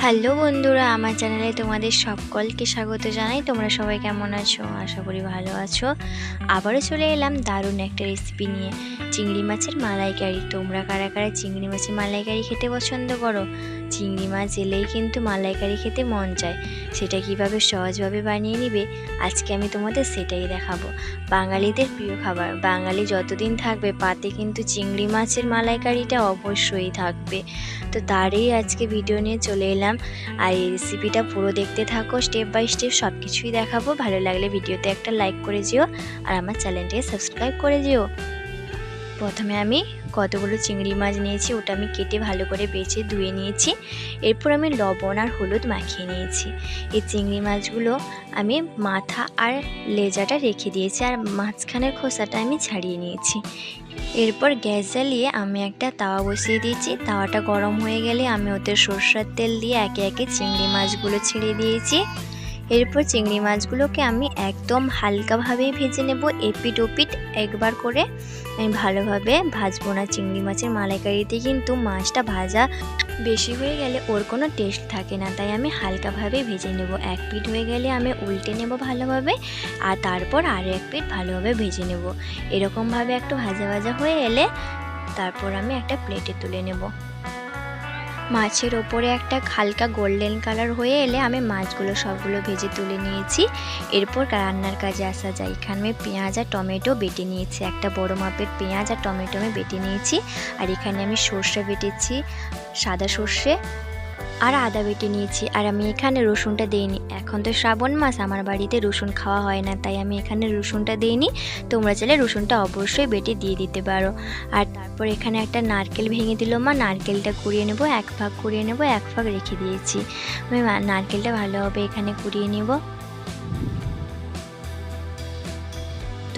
Hello বন্ধুরা, আমার চ্যানেলে তোমাদের সকলকে স্বাগত জানাই। তোমরা সবাই কেমন আছো? আশা করি ভালো আছো। আবারও চলে এলাম দারুণ একটা রেসিপি নিয়ে, চিংড়ি মাছের মালাইকারি। তোমরা কারা কারা চিংড়ি মাছের মালাইকারি খেতে পছন্দ করো? চিংড়ি মাছ এলেই কিন্তু মালাইকারি খেতে মন চায়। সেটা কিভাবে সহজভাবে বানিয়ে নিবে আজকে আমি তোমাদের সেটাই দেখাবো। বাঙালিদের প্রিয় খাবার, বাঙালি যতদিন থাকবে পাতে কিন্তু চিংড়ি মাছের মালাইকারিটা অবশ্যই থাকবে। তো তারই আজকে ভিডিও নিয়ে চলে এলাম। আর এই রেসিপিটা পুরো দেখতে থাকো, স্টেপ বাই স্টেপ সব কিছুই দেখাবো। ভালো লাগলে ভিডিওতে একটা লাইক করে যেও আর আমার চ্যানেলটাকে সাবস্ক্রাইব করে যেও। প্রথমে আমি কতগুলো চিংড়ি মাছ নিয়েছি, ওটা আমি কেটে ভালো করে বেছে ধুয়ে নিয়েছি। এরপর আমি লবণ আর হলুদ মাখিয়ে নিয়েছি। এই চিংড়ি মাছগুলো আমি মাথা আর লেজাটা রেখে দিয়েছি, আর মাঝখানের খোসাটা আমি ছাড়িয়ে নিয়েছি। এরপর গ্যাস জ্বালিয়ে আমি একটা তাওয়া বসিয়ে দিয়েছি। তাওয়াটা গরম হয়ে গেলে আমি ওতে সরষের তেল দিয়ে একে একে চিংড়ি মাছগুলো ছেড়ে দিয়েছি। এরপর চিংড়ি মাছগুলোকে আমি একদম হালকাভাবেই ভেজে নেব, এপিট ওপিট একবার করে। আমি ভালোভাবে ভাজবো না। চিংড়ি মাছের মালাইকারিতে কিন্তু মাছটা ভাজা বেশি হয়ে গেলে ওর কোনো টেস্ট থাকে না, তাই আমি হালকাভাবে ভেজে নেব। এক পিঠ হয়ে গেলে আমি উল্টে নেব ভালোভাবে, আর তারপর আরও এক পিঠ ভালোভাবে ভেজে নেব। এরকমভাবে একটু ভাজা ভাজা হয়ে এলে তারপর আমি একটা প্লেটে তুলে নেব। মাছের ওপরে একটা হালকা গোল্ডেন কালার হয়ে এলে আমি মাছগুলো সবগুলো ভেজে তুলে নিয়েছি। এরপর রান্নার কাজে আসা যায়। এখানে আমি পেঁয়াজ আর টমেটো বেটে নিয়েছি। একটা বড় মাপের পেঁয়াজ আর টমেটো আমি বেটে নিয়েছি। আর এখানে আমি সর্ষে বেটেছি, সাদা সর্ষে আর আদা বেটে নিয়েছি। আর আমি এখানে রসুনটা দিইনি। এখন তো শ্রাবণ মাস, আমার বাড়িতে রসুন খাওয়া হয় না, তাই আমি এখানে রসুনটা দিইনি। তোমরা চাইলে রসুনটা অবশ্যই বেটে দিয়ে দিতে পারো। আর তারপর এখানে একটা নারকেল ভেঙে দিল মা। নারকেলটা কুড়িয়ে নেব, এক ভাগ কুড়িয়ে নেব, এক ভাগ রেখে দিয়েছি। আমি নারকেলটা ভালোভাবে এখানে কুড়িয়ে নেব।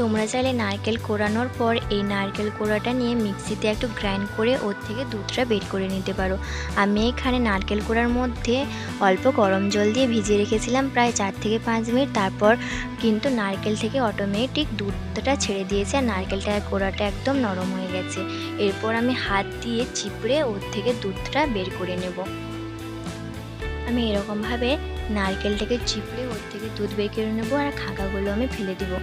তোমরা চাইলে নারকেল কোড়ানোর পর এই নারকেল কোড়াটা নিয়ে মিক্সিতে একটু গ্রাইন্ড করে ওর থেকে দুধটা বের করে নিতে পারো। আমি এখানে নারকেল কোড়ার মধ্যে অল্প গরম জল দিয়ে ভিজিয়ে রেখেছিলাম প্রায় 4 থেকে 5 মিনিট। তারপর কিন্তু নারকেল থেকে অটোমেটিক দুধটা ছেড়ে দিয়েছে, আর নারকেলটা কোড়াটা একদম নরম হয়ে গেছে। এরপর আমি হাত দিয়ে চিপড়ে ওর থেকে দুধটা বের করে নেব। আমি এরকমভাবে নারকেলটাকে চিপড়ে ওর থেকে দুধ বের করে নেবো, আর খাঁকাগুলো আমি ফেলে দেবো।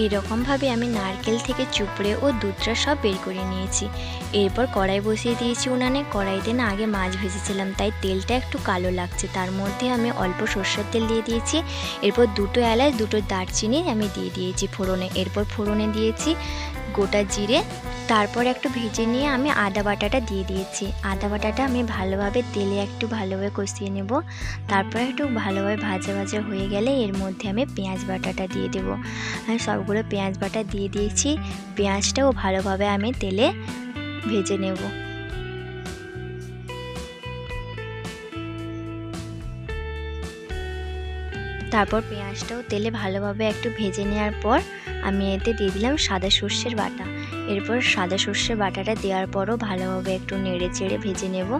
এরকমভাবে আমি নারকেল থেকে চুপড়ে ও দুধটা সব বের করে নিয়েছি। এরপর কড়াই বসিয়ে দিয়েছি উনানে। কড়াইতে না আগে মাছ ভেজেছিলাম, তাই তেলটা একটু কালো লাগছে। তার মধ্যে আমি অল্প সরষের তেল দিয়ে দিয়েছি। এরপর 2টো এলাচ 2টো দারচিনি আমি দিয়ে দিয়েছি ফোড়নে। এরপর ফোড়নে দিয়েছি গোটা জিরে। তারপর একটু ভেজে নিয়ে আমি আদা বাটাটা দিয়ে দিয়েছি। আদা বাটাটা আমি ভালোভাবে তেলে একটু ভালোভাবে কষিয়ে নেব। তারপর একটু ভালোভাবে ভাজা ভাজা হয়ে গেলে এর মধ্যে আমি পেঁয়াজ বাটাটা দিয়ে দেবো। আমি সবগুলো পেঁয়াজ বাটা দিয়ে দিয়েছি। পেঁয়াজটাও ভালোভাবে আমি তেলে ভেজে নেব। তারপর পেঁয়াজটাও তেলে ভালোভাবে একটু ভেজে নেওয়ার পর আমি এতে দিয়ে দিলাম সাদা সর্ষের বাটা। এরপর সাদা সর্ষের বাটাটা দেওয়ার পরও ভালোভাবে একটু নেড়ে চেড়ে ভেজে নেব।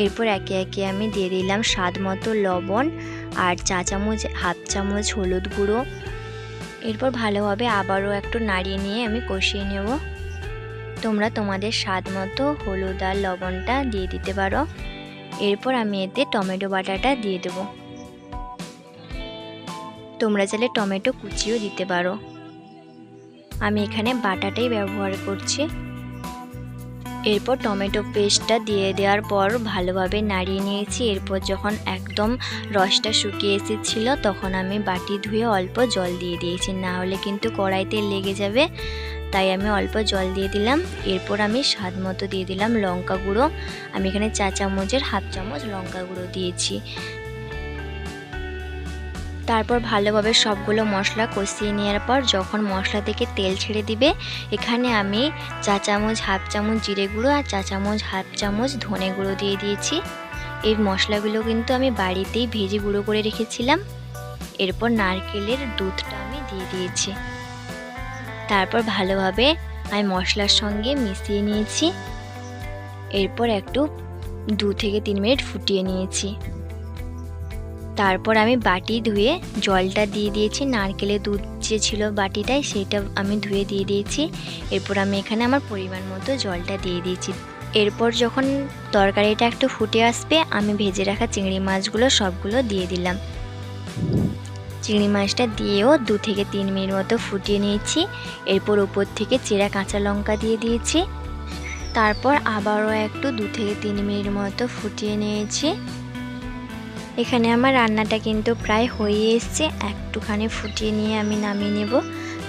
এরপর একে একে আমি দিয়ে দিলাম স্বাদ মতো লবণ আর হাফ চামচ হলুদ গুঁড়ো। এরপর ভালোভাবে আবারও একটু নাড়িয়ে নিয়ে আমি কষিয়ে নেব। তোমরা তোমাদের স্বাদ মতো হলুদ আর লবণটা দিয়ে দিতে পারো। এরপর আমি এতে টমেটো বাটাটা দিয়ে দেব। তোমরা চাইলে টমেটো কুচিও দিতে পারো, আমি এখানে বাটাটাই ব্যবহার করছি। এরপর টমেটো পেস্টটা দিয়ে দেওয়ার পর ভালোভাবে নাড়িয়ে নিয়েছি। এরপর যখন একদম রসটা শুকিয়ে এসেছিলো তখন আমি বাটি ধুয়ে অল্প জল দিয়ে দিয়েছি, না হলে কিন্তু কড়াইতে লেগে যাবে, তাই আমি অল্প জল দিয়ে দিলাম। এরপর আমি স্বাদ মতো দিয়ে দিলাম লঙ্কা গুঁড়ো। আমি এখানে 4 চামচের হাফ চামচ লঙ্কা গুঁড়ো দিয়েছি। তারপর ভালোভাবে সবগুলো মশলা কষিয়ে নেওয়ার পর যখন মশলা থেকে তেল ছেড়ে দিবে, এখানে আমি 4 চামচ হাফ চামচ জিরে গুঁড়ো আর 4 চামচ হাফ চামচ ধনে গুঁড়ো দিয়ে দিয়েছি। এই মশলাগুলো কিন্তু আমি বাড়িতেই ভেজে গুঁড়ো করে রেখেছিলাম। এরপর নারকেলের দুধটা আমি দিয়ে দিয়েছি। তারপর ভালোভাবে আমি মশলার সঙ্গে মিশিয়ে নিয়েছি। এরপর একটু 2 থেকে 3 মিনিট ফুটিয়ে নিয়েছি। তারপর আমি বাটি ধুয়ে জলটা দিয়ে দিয়েছি, নারকেলের দুধ যে ছিল বাটিটায় সেইটা আমি ধুয়ে দিয়ে দিয়েছি। এরপর আমি এখানে আমার পরিমাণ মতো জলটা দিয়ে দিয়েছি। এরপর যখন তরকারিটা একটু ফুটে আসবে আমি ভেজে রাখা চিংড়ি মাছগুলো সবগুলো দিয়ে দিলাম। চিংড়ি মাছটা দিয়েও 2 থেকে 3 মিনিট মতো ফুটিয়ে নিয়েছি। এরপর উপর থেকে চেরা কাঁচা লঙ্কা দিয়ে দিয়েছি। তারপর আবারও একটু 2 থেকে 3 মিনিট মতো ফুটিয়ে নিয়েছি। এখানে আমার রান্নাটা কিন্তু প্রায় হয়ে এসছে, একটুখানি ফুটিয়ে নিয়ে আমি নামিয়ে নেব।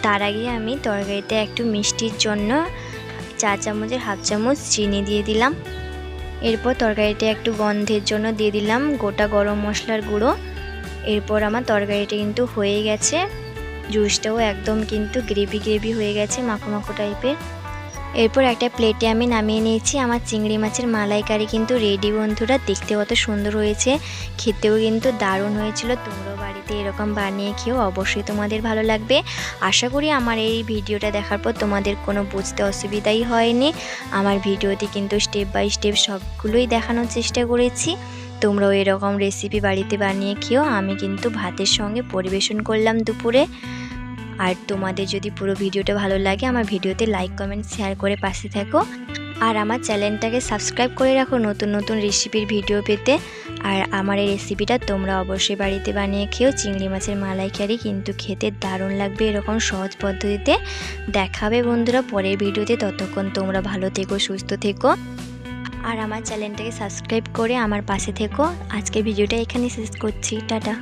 তার আগে আমি তরকারিতে একটু মিষ্টির জন্য 4 চামচের হাফ চামচ চিনি দিয়ে দিলাম। এরপর তরকারিটা একটু গন্ধের জন্য দিয়ে দিলাম গোটা গরম মশলার গুঁড়ো। এরপর আমার তরকারিটা কিন্তু হয়ে গেছে, জুসটাও একদম কিন্তু গ্রেভি হয়ে গেছে, মাখো মাখো টাইপের। এরপর একটা প্লেটে আমি নামিয়ে নিয়েছি। আমার চিংড়ি মাছের মালাইকারি কিন্তু রেডি বন্ধুরা, দেখতে কত সুন্দর হয়েছে, খেতেও কিন্তু দারুণ হয়েছিল। তোমরাও বাড়িতে এরকম বানিয়ে খেও, অবশ্যই তোমাদের ভালো লাগবে। আশা করি আমার এই ভিডিওটা দেখার পর তোমাদের কোনো বুঝতে অসুবিধাই হয়নি। আমার ভিডিওতে কিন্তু স্টেপ বাই স্টেপ সবগুলোই দেখানোর চেষ্টা করেছি। তোমরাও এরকম রেসিপি বাড়িতে বানিয়ে খেও। আমি কিন্তু ভাতের সঙ্গে পরিবেশন করলাম দুপুরে। আর তোমাদের যদি পুরো ভিডিওটা ভালো লাগে আমার ভিডিওতে লাইক কমেন্ট শেয়ার করে পাশে থেকো। আর আমার চ্যানেলটাকে সাবস্ক্রাইব করে রাখো নতুন নতুন রেসিপির ভিডিও পেতে। আর আমার এই রেসিপিটা তোমরা অবশ্যই বাড়িতে বানিয়ে খেও। চিংড়ি মাছের মালাইকারি কিন্তু খেতে দারুণ লাগবে এরকম সহজ পদ্ধতিতে। দেখাবে বন্ধুরা পরের ভিডিওতে, ততক্ষণ তোমরা ভালো থেকো, সুস্থ থেকো। আর আমার চ্যানেলটাকে সাবস্ক্রাইব করে আমার পাশে থেকো। আজকের ভিডিওটা এখানে শেষ করছি, টাটা।